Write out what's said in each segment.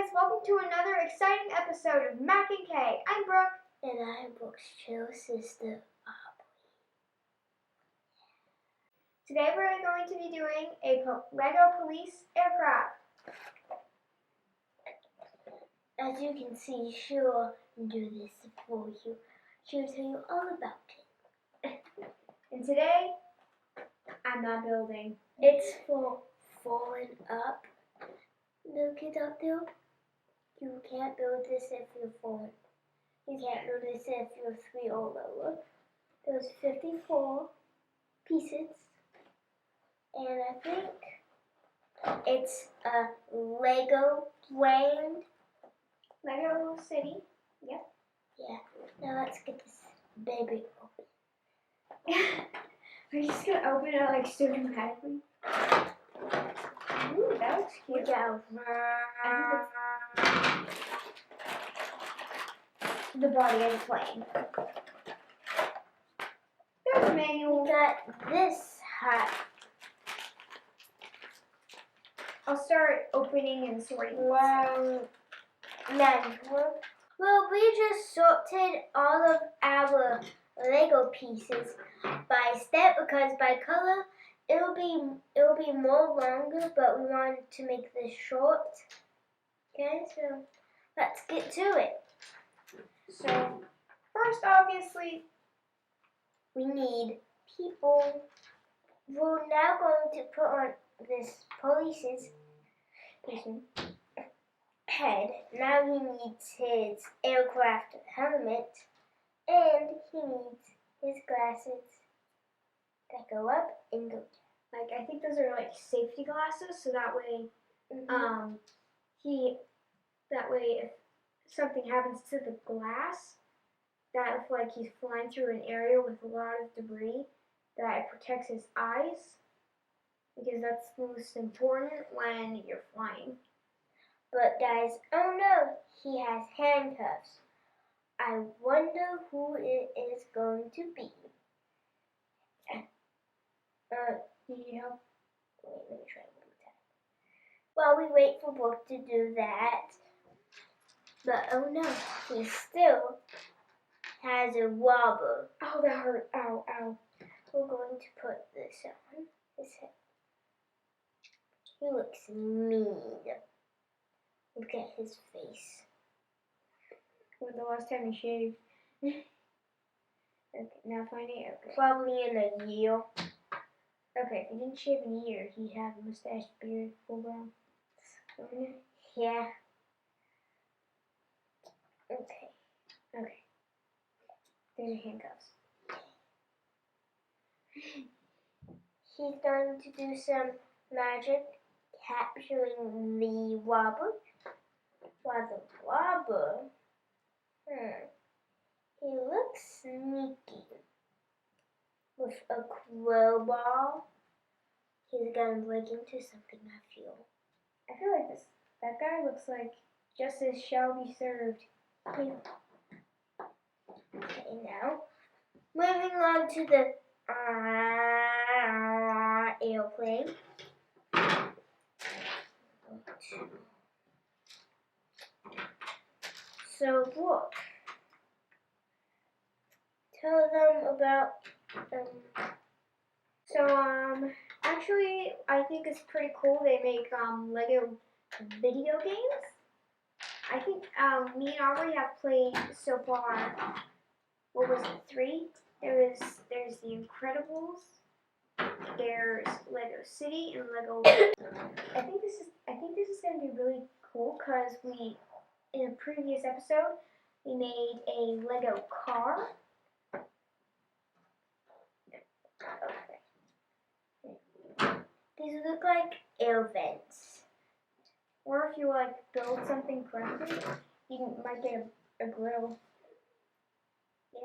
guys, welcome to another exciting episode of Mac and Kay. I'm Brooke. And I'm Brooke's little sister, Aubrey. Today we're going to be doing a Lego police aircraft. As you can see, she will do this for you. She will tell you all about it. And today, I'm not building. It's for falling up. Look it up there. You can't build this if you're falling. You can't build this if you're 3 or lower. There's 54 pieces. And I think it's a Lego brand. Lego City. Yep. Yeah. Now let's get this baby open. We're just going to open it like so dramatically. Ooh, that looks cute. Yeah. The body is plain. There's a manual. We got this hat. I'll start opening and sorting. Manual. Well, we just sorted all of our Lego pieces by step because by color it'll be more longer, but we wanted to make this short. Okay, so let's get to it. So first, obviously, we need people. We're now going to put on this police's head. Now he needs his aircraft helmet, and he needs his glasses that go up and go down. Like, I think those are like safety glasses, so that way, if something happens to the glass, that if like he's flying through an area with a lot of debris, that it protects his eyes, because that's most important when you're flying. But guys, oh no, he has handcuffs. I wonder who it is going to be. Need you help? Wait, let me try one more time. While we wait for Brooke to do that, but oh no, he still has a robber. Oh, that hurt. Ow, ow. We're going to put this on his head. He looks mean. Look at his face. When the last time he shaved. Okay, now finding it. Okay. Probably in a year. Okay, if he didn't shave in a year, he'd have a mustache, beard, full brown. Yeah. Okay. Okay. There's your handcuffs. He's going to do some magic capturing the robber. While the robber, he looks sneaky. With a crowbar, he's gonna break into something, I feel. I feel like that guy looks like justice shall be served. Okay, now, moving on to the airplane. So, Brooke, tell them about actually, I think it's pretty cool. They make Lego video games. I think me and Aubrey have played so far. What was it? 3? There's The Incredibles. There's Lego City and Lego. I think this is going to be really cool because in a previous episode we made a Lego car. These look like air vents. Or if you like build something correctly, you might get a grill.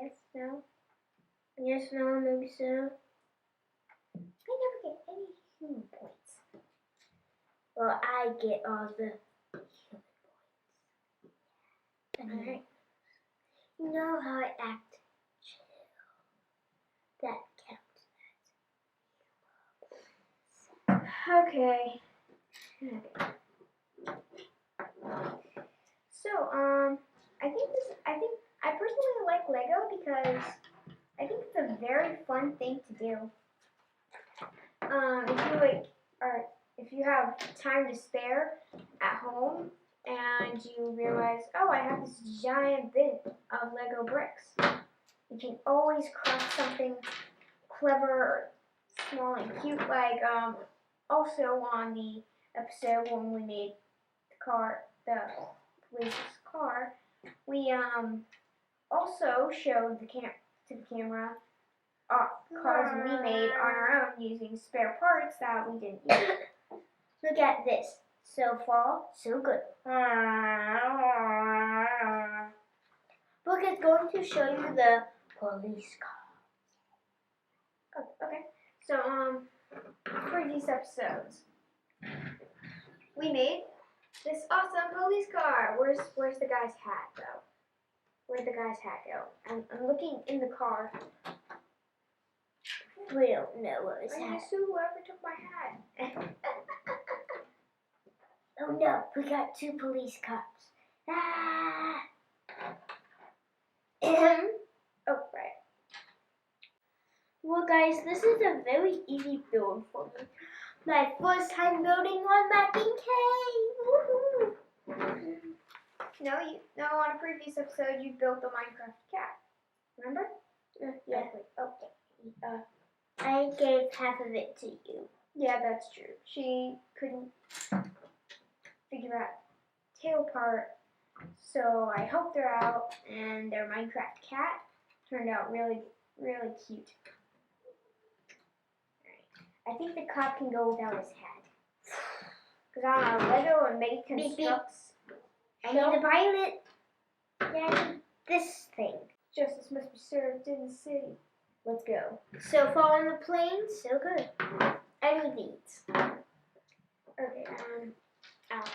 Yes? No? Yes, no, maybe so. I never get any human points. Well, I get all the human points. Alright. You know how I act chill. That counts as Okay. So, I personally like Lego because I think it's a very fun thing to do. If you have time to spare at home and you realize, oh, I have this giant bin of Lego bricks, you can always craft something clever, small, and cute. Like also on the episode when we made the police's car, we also showed to the camera cars we made on our own using spare parts that we didn't use. Look at this. So far, so good. Book is going to show you the police car. Oh, okay. So, previous episodes, we made this awesome police car. Where's the guy's hat, though? Where'd the guy's hat go? I'm looking in the car. We don't know where his I'm hat gonna sue whoever took my hat. Oh no, we got 2 police cops. Ah! Oh, right. Well guys, this is a very easy build for me. My first time building on Macking KAE. Woohoo! No, on a previous episode you built the Minecraft cat. Remember? Yeah. Okay. I gave half of it to you. Yeah, that's true. She couldn't figure out tail part, so I helped her out, and their Minecraft cat turned out really, really cute. Alright. I think the cop can go without his hat. Because on Lego and Make Constructs, I need a pilot. Yeah, I need this thing. Justice must be served in the city. Let's go. So far on the plane, so good. I need these. Okay, ow.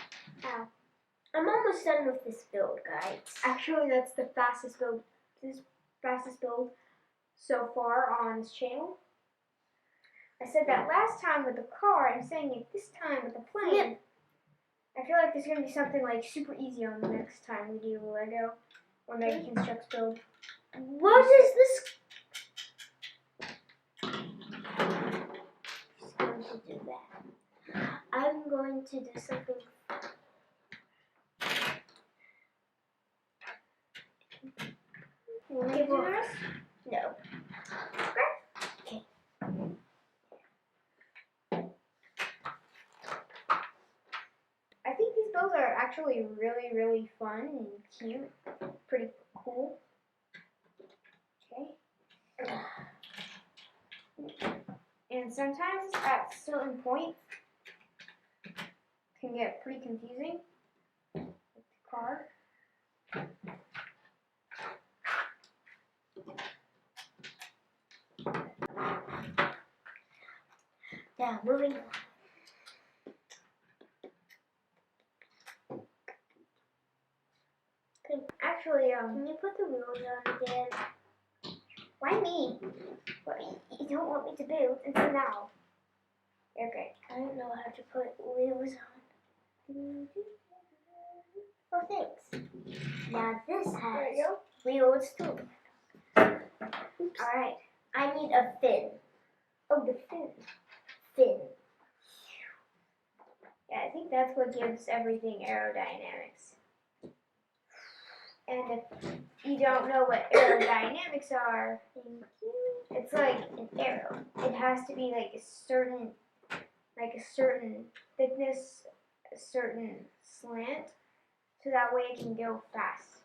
I'm almost done with this build, guys. Actually, that's the fastest build so far on this channel. I said that last time with the car, I'm saying it this time with the plane. Yep. I feel like there's going to be something like super easy on the next time we do Lego or Make Constructs build. What is this? Just going to do that. I'm going to do something. You want me to do the rest? No. Okay. I think these builds are actually really, really fun and cute. Pretty cool. Okay. And sometimes at certain points can get pretty confusing with the car. Now, moving on. Actually, Can you put the wheels on again? why me? What, you don't want me to build until now. Okay. I don't know how to put wheels on. Oh, thanks. Now this There has you go. wheels too. Oops. Alright. I need a fin. Oh, the fin. Fin. Yeah, I think that's what gives everything aerodynamics. And if you don't know what aerodynamics are, it's like an arrow. It has to be like a certain thickness, a certain slant, so that way it can go fast.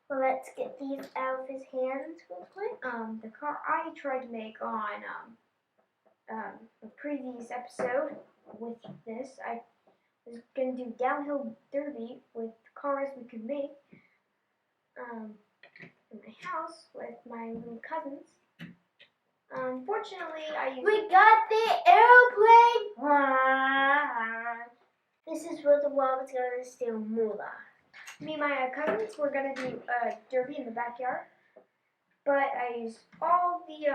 Well, let's get these out of his hands real quick. The car I tried to make on a previous episode with this, I was gonna do downhill derby with cars we could make in my house with my little cousins. Unfortunately, I used We got the airplane! This is where the world's gonna steal moolah. me and my cousins were gonna do a derby in the backyard, but I used all the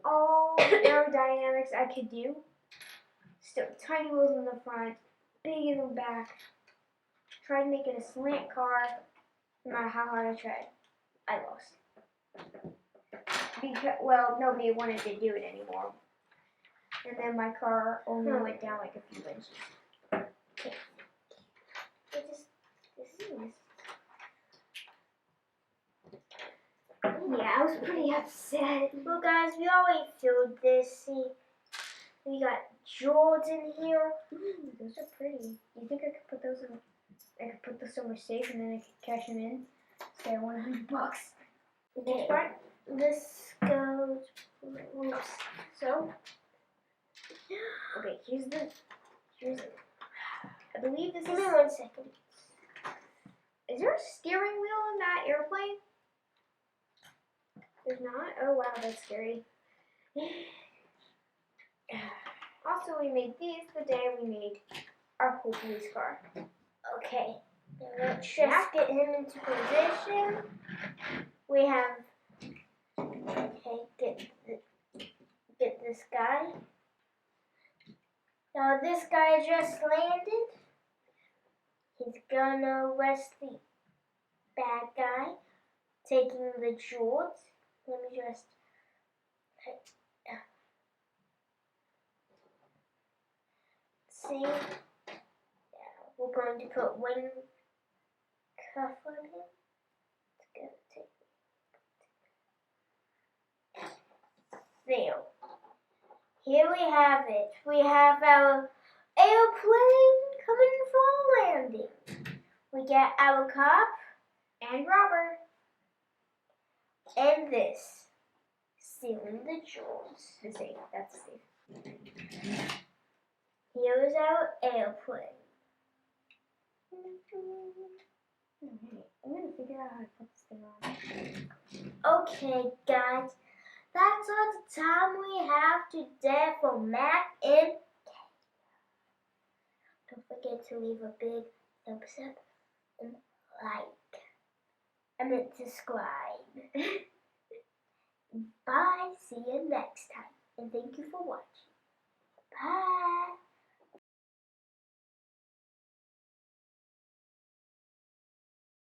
aerodynamics I could do. Still tiny wheels in the front, big in the back. tried making a slant car. No matter how hard I tried, I lost. Because, well, nobody wanted to do it anymore. And then my car only went down like a few inches. Okay. Yeah, I was pretty upset. Well, guys, we already filled this. See, we got jewels in here. Those are pretty. You think I could put those in? I could put those somewhere safe and then I could cash them in. Say $100. Okay, this goes. Oops. So, okay, here's I believe this Give me is. 1 second. Is there a steering wheel in that airplane? There's not? Oh wow, that's scary. Also, we made these the day we made our cool police car. Okay, now let's just get him into position. We have. Okay, get this guy. Now this guy just landed. He's gonna arrest the bad guy, taking the jewels. Let me just. See? Yeah, we're going to put one cuff on him. It's gonna take. There. Here we have it. We have our airplane coming for landing. We get our cop And Robert. and this. Stealing the jewels. The safe. That's safe. Here is our airplane. I'm gonna figure out how to put this thing on. Okay, guys. That's all the time we have today for Mac and KAE. Don't forget to leave a big thumbs up and like. I meant subscribe. Bye. See you next time. And thank you for watching. Bye.